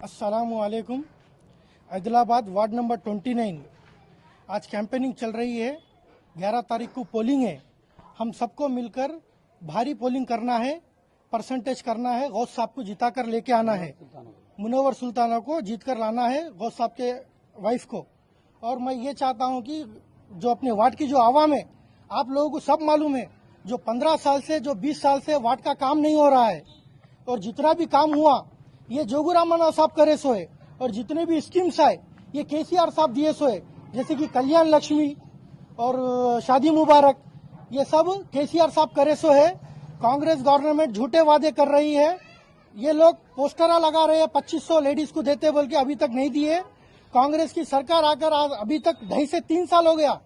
अस्सलामुअलैकुम। Adilabad ward number 29 आज campaigning चल रही है। 11 तारीख को पोलिंग है। हम सबको मिलकर भारी पोलिंग करना है, परसेंटेज करना है, गौस साहब को जिताकर लेके आना है, मुनव्वर सुल्ताना को जीतकर लाना है, गौस साहब के वाइफ को। और मैं ये चाहता हूँ कि जो अपने वार्ड की जो आवाम है, आप लोगों को सब मालूम है, जो 15 साल से जो 20 साल से वार्ड का काम नहीं हो रहा है, और जितना भी काम हुआ ये जोगुरामन्ना साहब करे सो है, और जितने भी स्कीम्स आए ये केसीआर साहब दिए सो है, जैसे कि कल्याण लक्ष्मी और शादी मुबारक, ये सब केसीआर साहब करे सो है। कांग्रेस गवर्नमेंट झूठे वादे कर रही है। ये लोग पोस्टरा लगा रहे हैं 2500 लेडीज को देते बोल के, अभी तक नहीं दिए। कांग्रेस की सरकार आकर अभी तक 2.5 से 3 साल हो गया,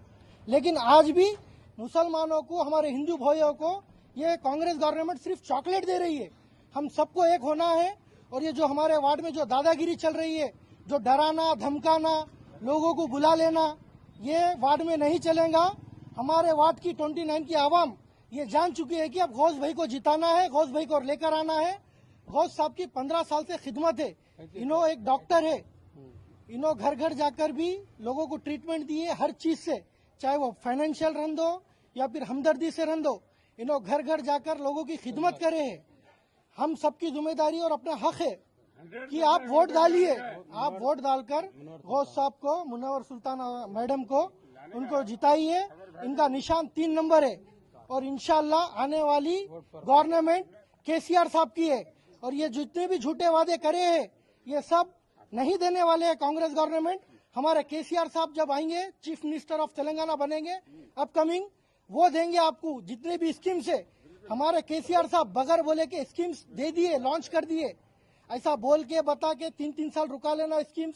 लेकिन आज भी मुसलमानों को, हमारे हिंदू भाइयों को ये कांग्रेस गवर्नमेंट सिर्फ चॉकलेट दे रही है। हम सबको एक होना है। और ये जो हमारे वार्ड में जो दादागिरी चल रही है, जो डराना धमकाना, लोगों को बुला लेना, ये वार्ड में नहीं चलेगा। हमारे वार्ड की 29 की आवाम ये जान चुकी है कि अब गौस भाई को जिताना है, गौस भाई को लेकर आना है। गौस साहब की 15 साल से खिदमत है। इन्हों एक डॉक्टर है, इन्हों घर घर जाकर भी लोगों को ट्रीटमेंट दिए हर चीज से, चाहे वो फाइनेंशियल रन दो या फिर हमदर्दी से रन दो। इन्हों घर घर जाकर लोगों की खिदमत करे है। हम सबकी जिम्मेदारी और अपना हक है कि आप वोट डालिए। आप वोट डालकर गौस साहब को, मुनव्वर सुल्ताना मैडम को, उनको जिताइए। इनका निशान 3 नंबर है और इंशाल्लाह आने वाली गवर्नमेंट केसीआर साहब की है। और ये जितने भी झूठे वादे करे हैं ये सब नहीं देने वाले हैं कांग्रेस गवर्नमेंट। हमारे केसीआर साहब जब आएंगे, चीफ मिनिस्टर ऑफ तेलंगाना बनेंगे अपकमिंग, वो देंगे आपको जितने भी स्कीम्स है। हमारे केसीआर साहब बगैर बोले के स्कीम्स दे दिए, लॉन्च कर दिए। ऐसा बोल के बता के 3-3 साल रुका लेना स्कीम्स,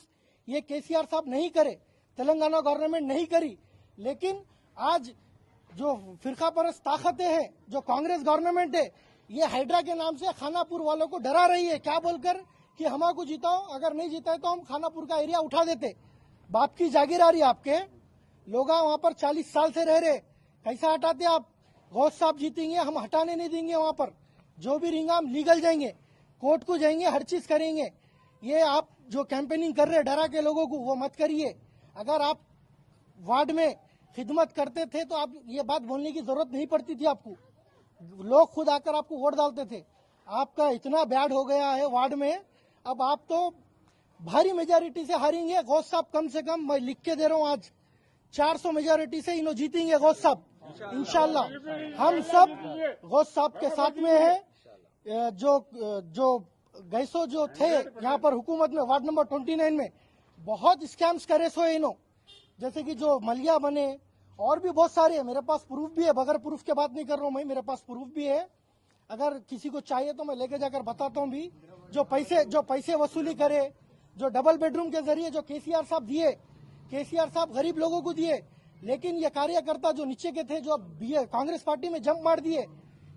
ये केसीआर साहब नहीं करे, तेलंगाना गवर्नमेंट नहीं करी। लेकिन आज जो फिरका परस्त ताकतें हैं, जो कांग्रेस गवर्नमेंट है, ये हाइड्रा के नाम से खानापुर वालों को डरा रही है। क्या बोलकर कि हमारे जिताओ, अगर नहीं जिताए तो हम खानापुर का एरिया उठा देते। बाप की जागीरदारी आपके लोग वहां पर 40 साल से रह रहे, कैसा हटाते आप? गौस साहब जीतेंगे, हम हटाने नहीं देंगे। वहां पर जो भी रहेंगे हम लीगल जाएंगे, कोर्ट को जाएंगे, हर चीज करेंगे। ये आप जो कैंपेनिंग कर रहे हैं डरा के लोगों को, वो मत करिए। अगर आप वार्ड में खिदमत करते थे तो आप ये बात बोलने की जरूरत नहीं पड़ती थी आपको। लोग खुद आकर आपको वोट डालते थे। आपका इतना बैड हो गया है वार्ड में, अब आप तो भारी मेजोरिटी से हारेंगे। गौस साहब कम से कम, मैं लिख के दे रहा हूँ, आज 400 मेजोरिटी से इन्हों जीतेंगे गौस साहब इंशाल्लाह। हम सब गौस साहब के साथ में है। जो गैसो जो थे यहाँ पर हुकूमत में, वार्ड नंबर 29 में बहुत स्कैम्स करे सो इन्हों, जैसे कि जो मलिया बने और भी बहुत सारे है। मेरे पास प्रूफ भी है, बगैर प्रूफ के बात नहीं कर रहा हूँ मैं, मेरे पास प्रूफ भी है। अगर किसी को चाहिए तो मैं लेके जाकर बताता हूँ भी। जो पैसे वसूली करे, जो डबल बेडरूम के जरिए जो केसीआर साहब दिए, केसीआर साहब गरीब लोगों को दिए, लेकिन ये कार्यकर्ता जो नीचे के थे, जो कांग्रेस पार्टी में जंप मार दिए,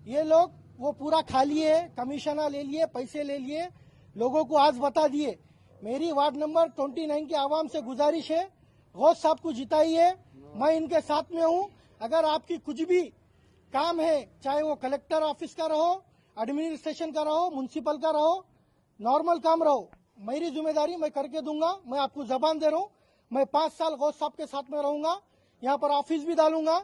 ये लोग वो पूरा खा लिए, कमीशन ले लिए, पैसे ले लिए, लोगों को आज बता दिए। मेरी वार्ड नंबर 29 की आवाम से गुजारिश है, गौस साहब को जिताइए। मैं इनके साथ में हूँ। अगर आपकी कुछ भी काम है, चाहे वो कलेक्टर ऑफिस का रहो, एडमिनिस्ट्रेशन का रहो, म्युनिसिपल का रहो, नॉर्मल काम रहो, मेरी जिम्मेदारी मैं करके दूंगा। मैं आपको जबान दे रहा हूँ, मैं 5 साल गौस साहब के साथ में रहूंगा, यहाँ पर ऑफिस भी डालूंगा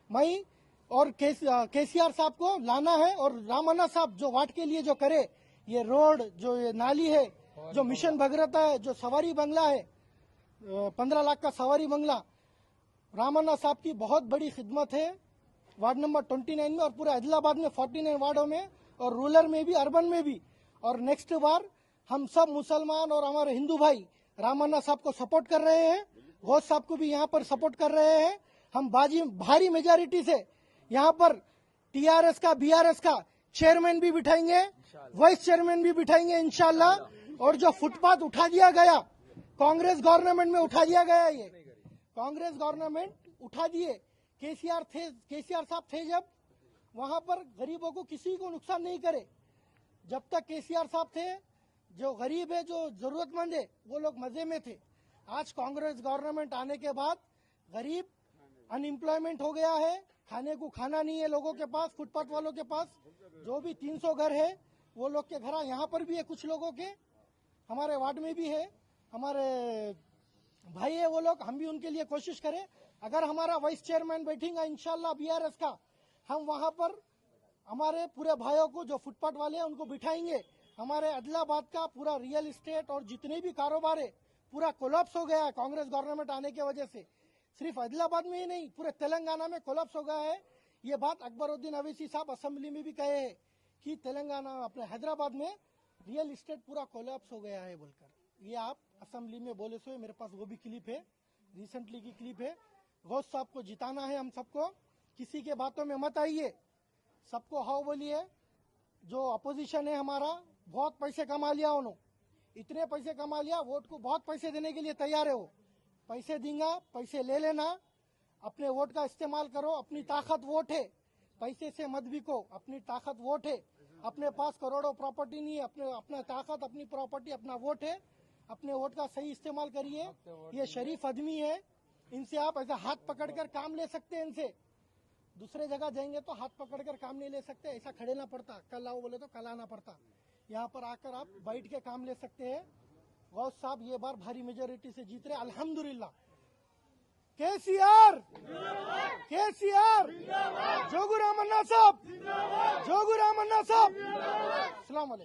मैं। और केसीआर साहब को लाना है। और रामन्ना साहब जो वार्ड के लिए जो करे, ये रोड, जो ये नाली है, जो मिशन भगीरथ है, जो सवारी बंगला है, 15 लाख का सवारी बंगला, रामन्ना साहब की बहुत बड़ी खिदमत है वार्ड नंबर 29 में और पूरे आदिलाबाद में 49 वार्डों में, और रूरल में भी, अर्बन में भी। और नेक्स्ट बार हम सब मुसलमान और हमारे हिंदू भाई रामन्ना साहब को सपोर्ट कर रहे हैं, गौस साहब को भी यहाँ पर सपोर्ट कर रहे हैं। हम भारी मेजोरिटी से यहाँ पर टीआरएस का, बीआरएस का चेयरमैन भी बिठाएंगे, वाइस चेयरमैन भी बिठाएंगे इंशाल्लाह। और जो फुटपाथ उठा दिया गया, कांग्रेस गवर्नमेंट में उठा दिया गया, ये कांग्रेस गवर्नमेंट उठा दिए। केसीआर साहब थे जब, वहां पर गरीबों को किसी को नुकसान नहीं करे। जब तक केसीआर साहब थे, जो गरीब है, जो जरूरतमंद है, वो लोग मजे में थे। आज कांग्रेस गवर्नमेंट आने के बाद गरीब अनएम्प्लॉयमेंट हो गया है, खाने को खाना नहीं है लोगों के पास, फुटपाथ वालों के पास। जो भी 300 घर है, वो लोग के घर यहाँ पर भी है कुछ लोगों के, हमारे वार्ड में भी है, हमारे भाई है वो लोग, हम भी उनके लिए कोशिश करें। अगर हमारा वाइस चेयरमैन बैठेगा इंशाल्लाह बीआरएस का, हम वहां पर हमारे पूरे भाइयों को जो फुटपाथ वाले हैं उनको बिठाएंगे। हमारे आदिलाबाद का पूरा रियल एस्टेट और जितने भी कारोबार है पूरा कोलैप्स हो गया है कांग्रेस गवर्नमेंट आने की वजह से। सिर्फ आदिलाबाद में ही नहीं, पूरे तेलंगाना में कोलैप्स हो गया है। ये बात अकबरुद्दीन अवैसी साहब असेंबली में भी कहे हैं कि तेलंगाना अपने हैदराबाद में रियल एस्टेट पूरा कोलैप्स हो गया है बोलकर। ये आप असेंबली में बोले सो, मेरे पास वो भी क्लिप है, रिसेंटली की क्लिप है। गौस साहब को जिताना है हम सबको, किसी के बातों में मत आइए, सबको हाउ बोलिए। जो अपोजिशन है हमारा, बहुत पैसे कमा लिया उन्होंने, इतने पैसे कमा लिया, वोट को बहुत पैसे देने के लिए तैयार है वो। पैसे देंगे, पैसे ले लेना, अपने वोट का इस्तेमाल करो, अपनी ताकत वोट है, पैसे से मत बिको, अपनी ताकत वोट है। अपने पास करोड़ों प्रॉपर्टी नहीं है, अपना ताकत, अपनी प्रॉपर्टी, अपना वोट है, अपने वोट का सही इस्तेमाल करिए। ये शरीफ आदमी है, इनसे आप ऐसा हाथ पकड़कर काम ले सकते हैं। इनसे दूसरे जगह जाएंगे तो हाथ पकड़कर काम नहीं ले सकते, ऐसा खड़े ना पड़ता, कल आओ बोले तो कल आना पड़ता। यहाँ पर आकर आप बैठ के काम ले सकते हैं। गौस साहब ये बार भारी मेजोरिटी से जीत रहे, अल्हम्दुलिल्लाह। केसीआर जोगू रामन्ना साहब, जोगू रामन्ना साहब। अस्सलाम वालेकुम।